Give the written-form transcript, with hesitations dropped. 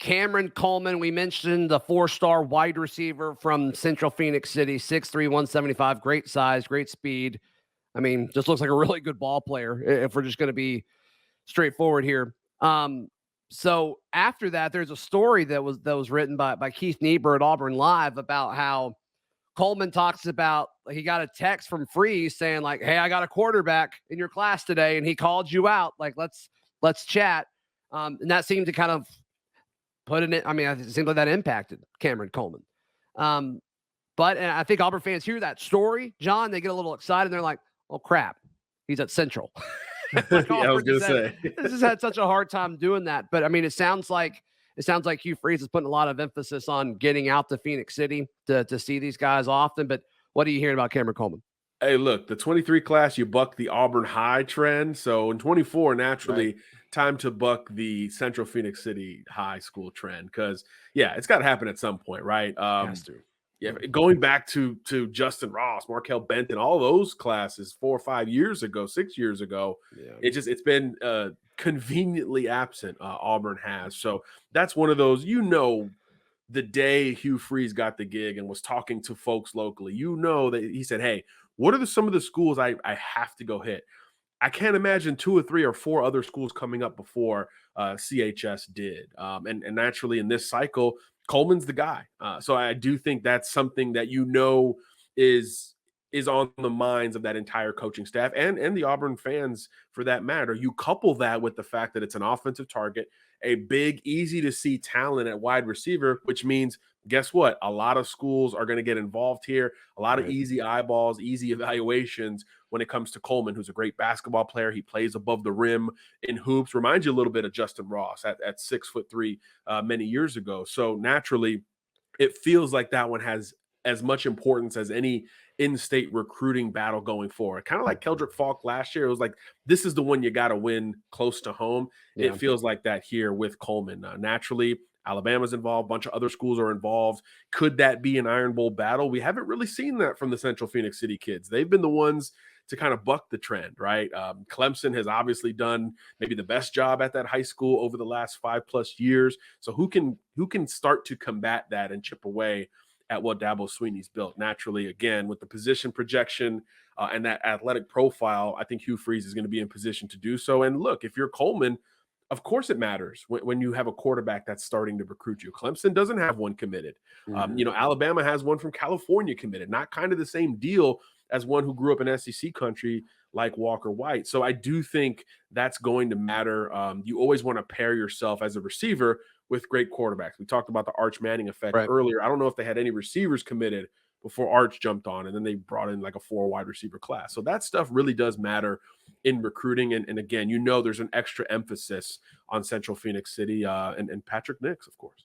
Cameron Coleman, we mentioned the 4-star wide receiver from Central Phenix City, 6'3", 175, great size, great speed. I mean, just looks like a really good ball player if we're just going to be straightforward here. So after that, there's a story that was written by Keith Niebuhr at Auburn Live about how Coleman talks about he got a text from Freeze saying like, "Hey, I got a quarterback in your class today, and he called you out. Like, let's chat." And that seemed to kind of put in it. I mean, it seems like that impacted Cameron Coleman. But and I think Auburn fans hear that story, John, they get a little excited. They're like, "Oh crap, he's at Central." Yeah, I was gonna say this has had such a hard time doing that. But I mean, it sounds like Hugh Freeze is putting a lot of emphasis on getting out to Phoenix City to see these guys often. But what are you hearing about Cameron Coleman? Hey, look, the 23 class, you buck the Auburn High trend. So in 24, naturally, time to buck the Central Phenix City High School trend. Because, yeah, it's got to happen at some point, right? Has to. Yeah, going back to Justin Ross, Markel Benton, all those classes 4 or 5 years ago, 6 years ago, it's been conveniently absent. Auburn has. So that's one of those, the day Hugh Freeze got the gig and was talking to folks locally, that he said, "Hey, what are some of the schools I have to go hit?" I can't imagine 2 or 3 or 4 other schools coming up before CHS did. And naturally in this cycle, Coleman's the guy. So I do think that's something that is on the minds of that entire coaching staff and the Auburn fans for that matter. You couple that with the fact that it's an offensive target, a big, easy to see talent at wide receiver, which means guess what? A lot of schools are going to get involved here. A lot of easy eyeballs, easy evaluations when it comes to Coleman, who's a great basketball player. He plays above the rim in hoops. Reminds you a little bit of Justin Ross at 6'3" many years ago. So naturally, it feels like that one has as much importance as any in-state recruiting battle going forward. Kind of like Keldrick Falk last year. It was like, this is the one you got to win close to home. Yeah. It feels like that here with Coleman. Naturally, Alabama's involved. A bunch of other schools are involved. Could that be an Iron Bowl battle? We haven't really seen that from the Central Phenix City kids. They've been the ones to kind of buck the trend, right? Clemson has obviously done maybe the best job at that high school over the last 5+ years. So who can start to combat that and chip away at what Dabo Swinney's built? Naturally, again, with the position projection and that athletic profile, I think Hugh Freeze is going to be in position to do so. And look, if you're Coleman, of course it matters when you have a quarterback that's starting to recruit you. Clemson doesn't have one committed. Alabama has one from California committed. Not kind of the same deal as one who grew up in SEC country like Walker White. So I do think that's going to matter. You always want to pair yourself as a receiver with great quarterbacks. We talked about the Arch Manning effect earlier. I don't know if they had any receivers committed before Arch jumped on, and then they brought in like a 4 wide receiver class. So that stuff really does matter in recruiting. And again, there's an extra emphasis on Central Phenix City and Patrick Nix, of course.